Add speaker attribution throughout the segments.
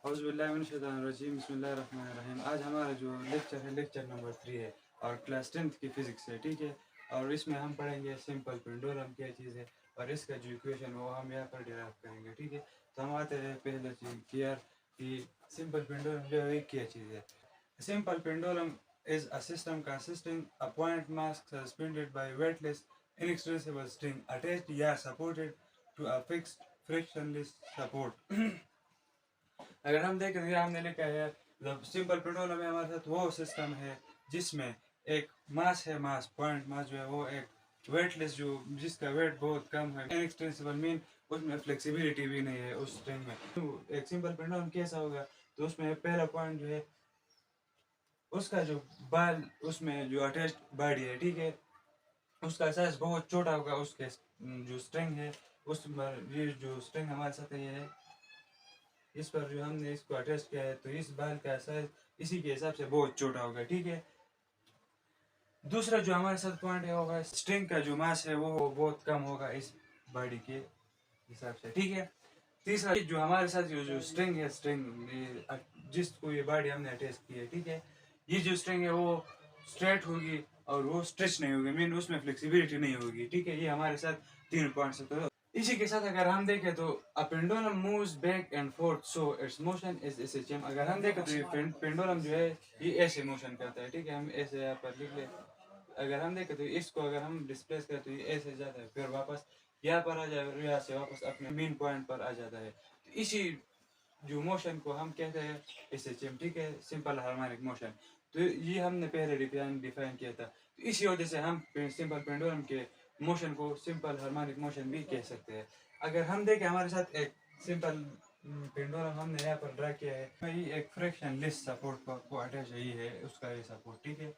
Speaker 1: औज़ुबिल्लाहिमिनश्शैतानिर्रजीम बिस्मिल्लाहिर्रहमानिर्रहीम। आज हमारा जो लेक्चर है लेक्चर नंबर 3 है और क्लास 10th की फ़िज़िक्स है, ठीक है। और इसमें हम पढ़ेंगे सिंपल पेंडुलम क्या चीज़ है और इसका जो इक्वेशन है वो हम यहाँ पर डिराइव करेंगे, ठीक है। तो हम आते हैं पहले चीज़ क्लियर कि सिंपल पेंडुलम जो है क्या चीज़ है। Simple pendulum is a system consisting a point mass suspended by weightless inextensible string attached या supported to a fixed frictionless support। अगर हम देखें तो हमने लिखा है सिंपल पेंडुलम में हमारे साथ वो सिस्टम है जिसमें एक मास है, मास पॉइंट मास जो है वो एक वेटलेस जो जिसका वेट बहुत कम है, इनएक्सटेंसिबल मीन उसमें फ्लेक्सिबिलिटी भी नहीं है उस स्ट्रिंग में। तो एक सिंपल पेंडुलम कैसा होगा, तो उसमें पहला पॉइंट जो है उसका जो बाल उसमें जो अटैच्ड बॉडी है, ठीक है, उसका साइज बहुत छोटा होगा। उसके जो स्ट्रिंग है उस ये जो स्ट्रिंग हमारे साथ ये है, इस पर जो हमने इसको अटैच किया है तो इस बाल का साइज इसी के हिसाब से बहुत छोटा होगा, ठीक है। दूसरा जो हमारे साथ पॉइंट है होगा स्ट्रिंग का जो मास है वो बहुत कम होगा इस बॉडी के हिसाब से, ठीक है। तीसरा जो हमारे साथ जो स्ट्रिंग है, स्ट्रिंग जिसको ये बॉडी हमने अटैच की है, ठीक है, ये जो स्ट्रिंग है वो स्ट्रेट होगी और वो स्ट्रेच नहीं होगी, मीन उसमें फ्लेक्सिबिलिटी नहीं होगी, ठीक है। ये हमारे साथ तीन पॉइंट्स है। तो इसी के साथ अगर हम देखें तो a pendulum moves back and fourth so it's motion is SHM. अगर हम देखें तो ये पेंडुलम जो है ये ऐसे मोशन करता है, ठीक है। हम ऐसे यहाँ पर लिख ले, अगर हम देखें तो इसको अगर हम डिस्प्लेस करें तो ये ऐसे जाता है, फिर वापस यहाँ पर आ जाए और यहाँ से वापस अपने मेन पॉइंट पर आ जाता है। तो इसी जो मोशन को हम कहते हैं एसएचएम, ठीक है, सिंपल हार्मोनिक मोशन। तो ये हमने पहले डिफाइन किया था। तो इसी वजह से हम सिंपल पेंडुलम के मोशन को सिंपल हार्मोनिक मोशन भी कह सकते हैं। अगर हम देखें हमारे साथ एक सिंपल पेंडुलम हमने यहाँ पर ड्रा किया है, ये एक फ्रिक्शनलेस सपोर्ट को अटैच है उसका ये सपोर्ट, ठीक है,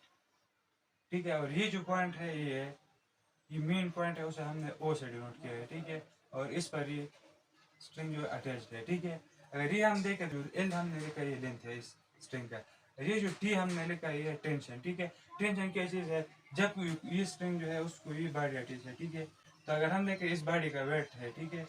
Speaker 1: ठीक है। और ये जो पॉइंट है ये मेन पॉइंट है, उसे हमने ओ से डिनोट किया है, ठीक है। और इस पर ये स्ट्रिंग जो अटैच्ड है, ठीक है। अगर ये हम देखें तो एल हमने लिखा ये लेंथ है इस स्ट्रिंग का, ये जो टी हमने लिखा ये टेंशन, ठीक है। टेंशन क्या चीज़ है, जब ये स्ट्रिंग जो है उसको ये बॉडी अटैच है, ठीक है। तो अगर हम देखें इस बॉडी का वेट है, ठीक है,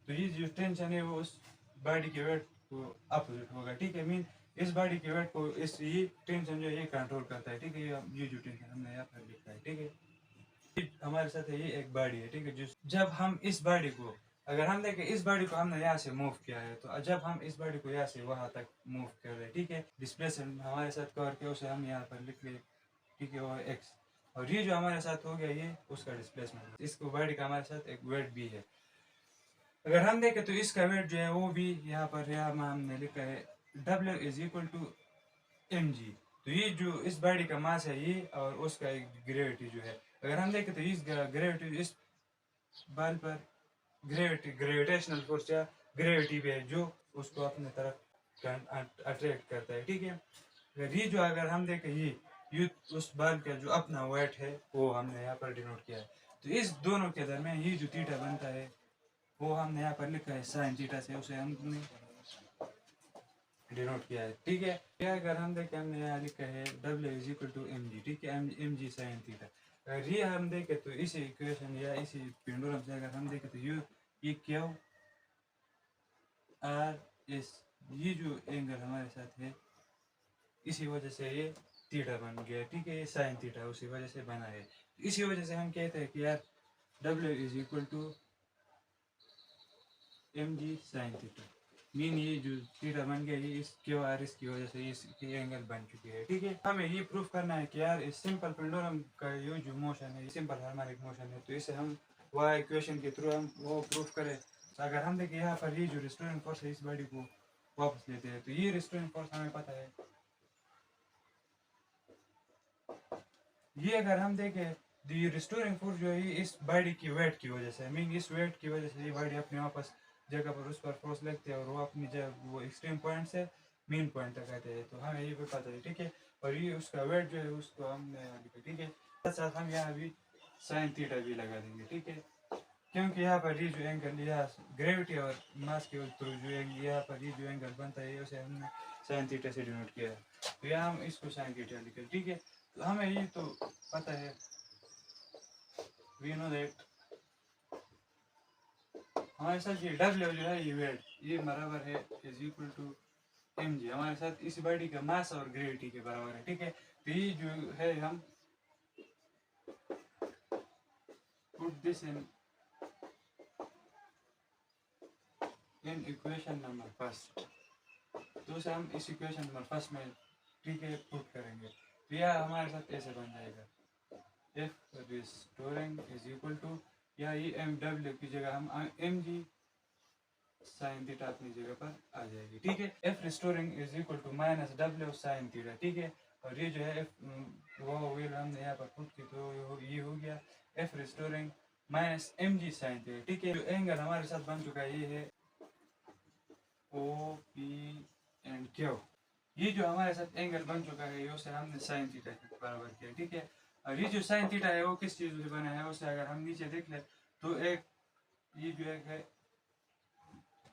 Speaker 1: तो ये जो टेंशन है वो उस बॉडी के वेट को अपोजिट होगा, ठीक है। मीन इस बॉडी के वेट को इस ये टेंशन जो है ये कंट्रोल करता है, ठीक है। ये जो टेंशन हमने यहाँ पर लिखा है, ठीक है, हमारे साथ है ये एक बॉडी है, ठीक है। जो जब हम इस बॉडी को अगर हम देखें इस बॉडी को हमने यहाँ से मूव किया है, तो जब हम इस बॉडी को यहाँ से वहाँ तक मूव कर रहे हैं, ठीक है, डिस्प्लेसमेंट हमारे साथ कवर किया उसे हम यहाँ पर लिख ले, ठीक है, और एक्स। और ये जो हमारे साथ हो गया ये उसका डिस्प्लेसमेंट, इसको बॉडी का हमारे साथ एक वेट भी है। अगर हम देखें तो इसका वेट जो है वो भी यहाँ पर है, हमने लिखा है W is equal to mg। तो ये जो इस बॉडी का मास है ये और उसका एक ग्रेविटी जो है, अगर हम देखें तो इस ग्रेविटी इस बल पर ग्रेविटेशनल फोर्स या ग्रेविटी भी है जो उसको अपने तरफ अट्रैक्ट करता है, ठीक है। अगर हम देखें ये उस बल का जो अपना वेट है वो हमने यहाँ पर डिनोट किया है। तो इस दोनों के दरमियान ये जो थीटा बनता है वो हमने यहाँ पर लिखा है साइन थीटा से, उसे हमने डिनोट किया है, ठीक है। या अगर हम देखें हमने यहाँ लिखा है W is equal to mg, ठीक है, mg साइन थीटा। अगर ये हम देखें तो इसी इक्वेशन या इसी पेंडुलम से अगर हम देखें तो ये क्यू आर एस, ये जो एंगल हमारे साथ है इसी वजह से ये थीटा बन गया, ठीक है, ये साइन थीटा उसी वजह से बना है। इसी वजह से हम कहते हैं कि यार W is equal to mg sine theta, mean ये जो थीटा बन गया ये इस क्यू आर एस की वजह से इसकी एंगल बन चुकी है, ठीक है। हमें ये प्रूफ करना है कि यार इस सिंपल पेंडुलम का ये जो मोशन है ये सिंपल हार्मोनिक मोशन है। तो इसे हम वह इक्वेशन के थ्रू हम वो प्रूफ करें। तो अगर हम देखें यहाँ पर ये जो रिस्टोरिंग फोर्स है इस बॉडी को वापस लेते हैं, तो ये रिस्टोरिंग फोर्स हमें पता है, ये अगर हम देखें तो ये रिस्टोरिंग फोर्स जो है इस बॉडी की वेट की वजह से, मीन इस वेट की वजह से ये बॉडी अपने वापस जगह पर उस पर फोर्स लगते हैं और वो अपनी जगह वो एक्सट्रीम पॉइंट से मेन पॉइंट तक आते हैं। तो हमें ये भी पता है, ठीक है। और ये उसका वेट जो है उसको हमने यहाँ लिखा, ठीक है। साथ साथ हम यहाँ भी साइन थीटा भी लगा देंगे, ठीक है, क्योंकि यहाँ पर ये जो एंगल यहाँ ग्रेविटी और मास के थ्रू जो यहाँ पर ये जो एंगल बनता है उसे हमने साइन थीटा से डिनोट किया है। तो यहाँ हम इसको साइन थीटा लिखे, ठीक है। तो हमें ये तो पता है, वी नो दैट हमारे साथ ये डब्ल्यू जो है ये वेट ये बराबर है is equal to M G, हमारे साथ इस बॉडी का मास और ग्रेविटी के बराबर है, ठीक है। तो ये जो है हम put this in equation number first, तो उसे हम इस इक्वेशन नंबर फर्स्ट में, ठीक है, पुट करेंगे। तो यह हमारे साथ ऐसे बन जाएगा F restoring is equal to, या ये एम डब्ल्यू की जगह हम एम जी साइन थीटा अपनी जगह पर आ जाएगी, ठीक है। F restoring is equal to minus W sine theta, ठीक है। और ये जो है वो वेल हमने यहाँ पर पुट की, तो ये हो गया F restoring minus M G sine theta, ठीक है। जो एंगल हमारे साथ बन चुका है ये है ओ पी एंड क्यू। ये जो हमारे साथ एंगल बन चुका है ये उसे हमने साइन थीटा के बराबर किया, ठीक है। और ये जो साइन थीटा है वो किस चीज़ से बना है, उसे अगर हम नीचे देख ले तो एक ये जो है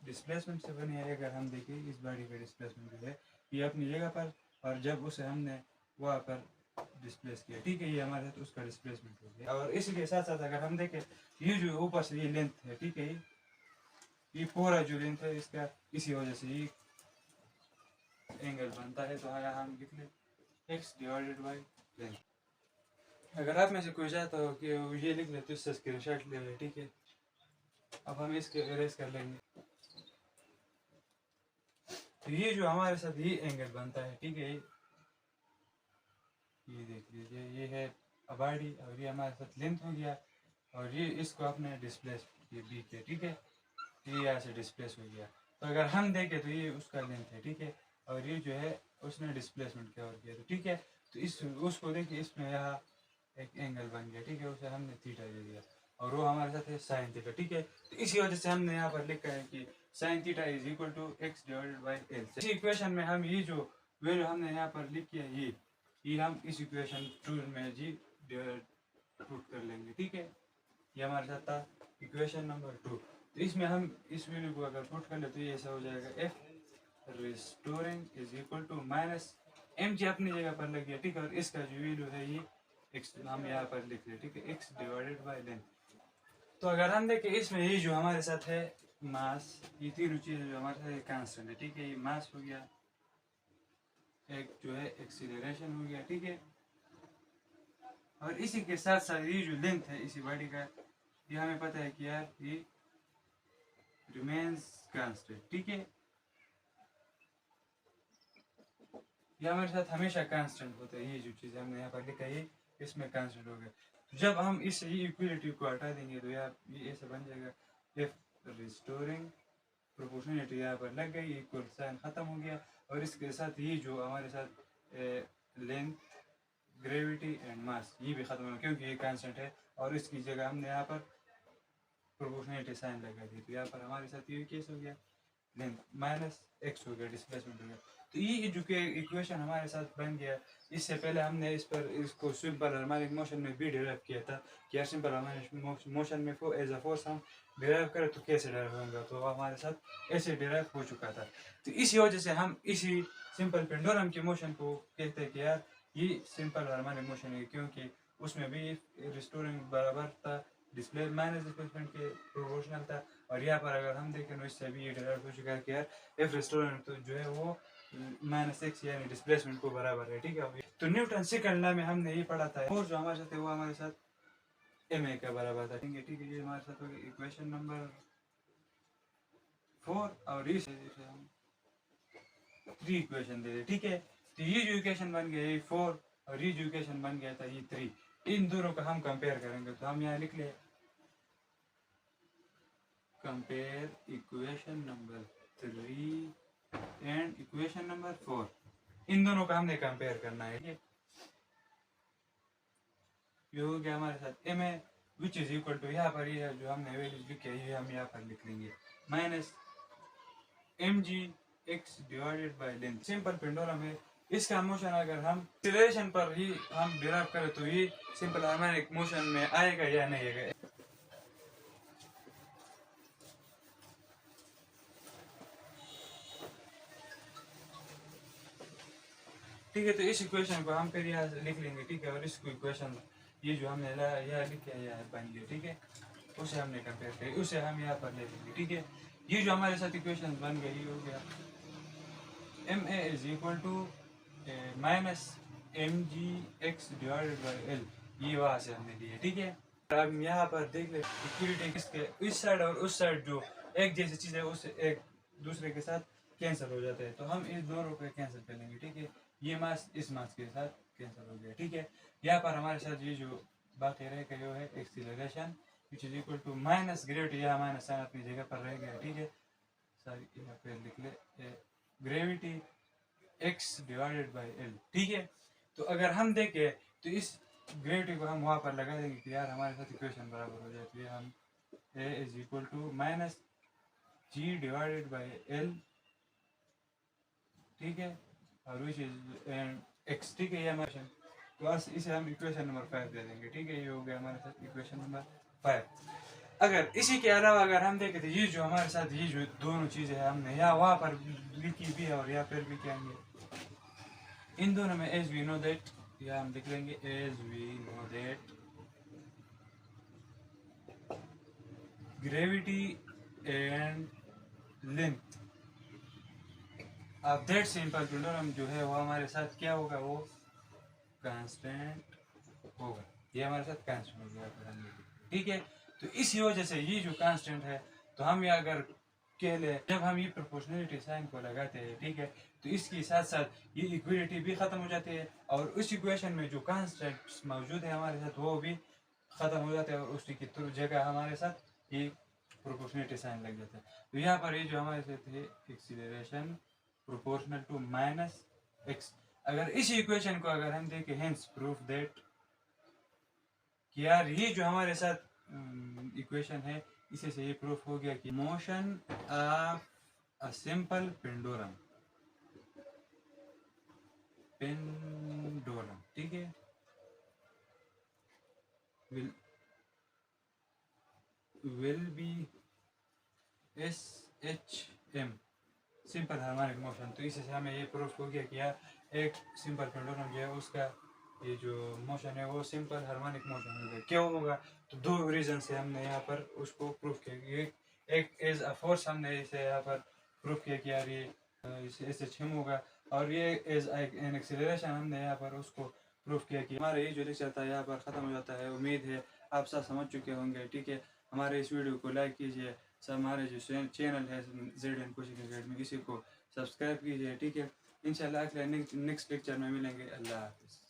Speaker 1: डिस्प्लेसमेंट से बनी है। अगर हम देखें इस बॉडी का डिस्प्लेसमेंट जो है ये अपनी जगह पर, और जब उसे हमने वहाँ पर डिस्प्लेस किया, ठीक है, ये हमारे साथ उसका डिस्प्लेसमेंट हो गया। और इसी के साथ साथ अगर हम देखें ये जो ऊपर से ये लेंथ है, ठीक है, ये पूरा जो लेंथ है इसका इसी वजह से ये एंगल बनता है। तो अगर हम लिख ले एक्स डिवाइडेड बाई लेंथ। अगर आप में से कोई चाहता हो कि ये लिख ले तो इससे स्क्रीनशॉट ले ले, ठीक है। अब हम इसके इरेज कर लेंगे। तो ये जो हमारे साथ ये एंगल बनता है, ठीक है, ये देख लीजिए ये है बॉडी और ये हमारे साथ लेंथ हो गया, और ये इसको अपने डिस्प्लेस ये बी के, ठीक है, ये यहाँ से डिस्प्लेस हो गया। तो अगर हम देखें तो ये उसका लेंथ है, ठीक है, और ये जो है उसने डिस्प्लेसमेंट कवर किया, तो ठीक है। तो इस उसको देखिए इसमें यहाँ एक एंगल बन गया, ठीक है, उसे हमने थीटा दे दिया, और वो हमारे साथ है साइन थीटा, ठीक है। तो इसी वजह से हमने यहाँ पर लिखा है कि sine theta is equal to X divided by L. इस इक्वेशन में हम ये जो वैल्यू हमने यहाँ पर लिखी है ये हम इस इक्वेशन 2 में जी पुट कर लेंगे, ठीक है। ये हमारे साथ था इक्वेशन नंबर 2। तो इसमें हम इस वैल्यू को अगर पुट कर ले तो ये ऐसा हो जाएगा F restoring is equal to minus M G अपनी जगह पर लग गया, ठीक है। और इसका जो वैल्यू है ये एक्स हम यहाँ पर लिख रहे, ठीक है, एक्स डिवाइडेड बाई लेंथ। तो अगर हम देखें इसमें ये जो हमारे साथ है मास, ये तीनों चीज़ें जो हमारे साथ है कांस्टेंट है, ठीक है। ये मास हो गया, एक जो है एक्सीलरेशन हो गया, ठीक है। और इसी के साथ साथ ये जो लेंथ है इसी बॉडी का, ये हमें पता है कि यार ये रिमेन्स कांस्टेंट, ठीक है। ये हमारे साथ हमेशा कांस्टेंट होता है। ये जो चीज़ हमने यहाँ पर लिखा है इसमें कांस्टेंट हो गया। जब हम इस इक्वलिटी को हटा देंगे तो यार ये ऐसा बन जाएगा एफ रिस्टोरिंग प्रोपोर्शनलिटी यहाँ पर लग गई, इक्वल साइन खत्म हो गया। और इसके साथ ये जो हमारे साथ लेंथ ग्रेविटी एंड मास ये भी खत्म हो गया, क्योंकि ये कांस्टेंट है। और इसकी जगह हमने यहाँ पर प्रोपोर्शनलिटी साइन लगा दी, तो यहाँ पर हमारे साथ ये केस हो गया लेंथ माइनस एक्स हो गया, डिस्प्लेसमेंट हो गया। तो ये जो कि इक्वेशन हमारे साथ बन गया। इससे पहले हमने इस पर इसको सिंपल हार्मोनिक मोशन में भी डेराइव किया था कि यार सिंपल हार्मोनिक मोशन में एज अ फोर्स हम डेराइव करें तो कैसे डेराइव होगा, तो हमारे साथ ऐसे डेराइव हो चुका था। तो इसी वजह से हम इसी सिंपल पेंडुलम के मोशन को कहते हैं कि यार ये सिंपल हार्मोनिक मोशन है, क्योंकि उसमें भी रिस्टोरिंग बराबर था, डिस्प्ले माइनस डिस्प्लेसमेंट के प्रोपोर्शनल था। और यहाँ पर अगर हम देखें तो इससे भी ये डेराइव हो चुका है कि यार एफ रेस्टोरेंट तो जो है वो माइनस एक्स यानी डिस्प्लेसमेंट को बराबर है, ठीक है। तो न्यूटन सेकंड लॉ में हमने ये पढ़ा था, और जो हमारे साथ है वो हमारे साथ एम ए का बराबर था, ठीक है। ये हमारे साथ होगी इक्वेशन नंबर 4, और इस हम 3 इक्वेशन दे दे, ठीक है। तो ये जो इक्वेशन बन गया ये 4 और ये जो इक्वेशन बन गया था ये 3, इन दोनों का हम कंपेयर करेंगे। तो हम यहाँ लिख ले compare equation number 3 and equation number 4, इन दोनों का हमने कंपेयर करना है। ये हो गया हमारे साथ M A which is equal to, यहाँ पर ये जो हमने वैल्यूज लिखे ये हम यहाँ पर लिख लेंगे minus M G X divided by length. Simple pendulum है, इसका मोशन अगर हम एक्सीलरेशन पर ही हम डिराइव करें तो ये सिंपल हार्मोनिक मोशन में आएगा या नहीं आएगा। ठीक है, तो इस इक्वेशन को हम फिर यहाँ लिख लेंगे, ठीक है। और इसको इक्वेशन ये जो हमने यहाँ लिखे है यहाँ बन गया, ठीक है। उसे हमने कंपेयर किया, उसे हम यहाँ पर ले लेंगे। ठीक है, ये जो हमारे साथ इक्वेशन बन गई हो गया M A is equal to minus M G X divided by L, ये वहाँ से हमने लिए। ठीक है, अब यहाँ पर देख ले इक्विलिटी किसके इस साइड और उस साइड जो एक जैसी चीज़ है उससे एक दूसरे के साथ कैंसिल हो जाता है, तो हम इस दोनों को कैंसिल कर लेंगे। ठीक है, ये मास इस मास के साथ कैंसिल हो गया। ठीक है, यहाँ पर हमारे साथ ये जो बाकी रह गया वो है acceleration which is equal to minus gravity, यहाँ माइनस साइन अपनी जगह पर रह गया। ठीक है, सॉरी यहाँ पे लिख ले gravity x divided by L. ठीक है, तो अगर हम देखें तो इस ग्रेविटी को हम वहाँ पर लगा देंगे कि यार हमारे साथ इक्वेशन बराबर हो जाती है। हम A is equal to minus G divided by L, ठीक है, और विच इज एक्स। ठीक है, ये हमारे तो बस इसे हम इक्वेशन नंबर 5 दे देंगे। ठीक है, ये हो गया हमारे साथ इक्वेशन नंबर 5। अगर इसी के अलावा अगर हम देखें तो ये जो हमारे साथ ये जो दोनों चीज़ें हैं हमने यहाँ वहाँ पर लिखी भी है और यहाँ पर भी कहेंगे, इन दोनों में एज वी नो दैट, या हम लिख लेंगे as we know that gravity and length of that simple pendulum जो है वो हमारे साथ क्या होगा, वो कांस्टेंट होगा। ये हमारे साथ कांस्टेंट हो गया। ठीक है, तो इसी वजह से ये जो कांस्टेंट है, तो हम ये अगर कह ले जब हम ये प्रोपोर्शनलिटी साइन को लगाते हैं, ठीक है, तो इसके साथ साथ ये इक्विलिटी भी खत्म हो जाती है और उस इक्वेशन में जो कांस्टेंट्स मौजूद है हमारे साथ वो भी खत्म हो जाते हैं और उसकी की जगह हमारे साथ ये प्रोपोर्शनलिटी साइन लग जाता है। तो यहाँ पर ये जो हमारे साथ है acceleration proportional to minus X. अगर इस इक्वेशन को अगर हम देखें, हेंस प्रूफ दैट कि यार ये जो हमारे साथ इक्वेशन है इसी से ये प्रूफ हो गया कि motion of a simple pendulum, ठीक है, will be SHM simple harmonic motion. तो इसी से हमें ये प्रूफ हो गया कि यार एक सिंपल पेंडुलम जो है उसका ये जो मोशन है वो सिंपल हार्मोनिक मोशन होगा। क्यों होगा, तो दो रीजन से हमने यहाँ पर उसको प्रूफ किया। एक एज अ फोर्स हमने इसे यहाँ पर प्रूफ किया कि यार ये SHM होगा, और ये एज एन एक्सीलरेशन हमने यहाँ पर उसको प्रूफ किया कि हमारा ये जो लेक्चर था यहाँ पर ख़त्म हो जाता है। उम्मीद है आप सब समझ चुके होंगे। ठीक है, हमारे इस वीडियो को लाइक कीजिए, सब हमारे जो चैनल है ZN कोचिंग अकेडमी इसी को सब्सक्राइब कीजिए। ठीक है, इंशाल्लाह अगले नेक्स्ट लेक्चर में मिलेंगे। अल्लाह हाफिज़।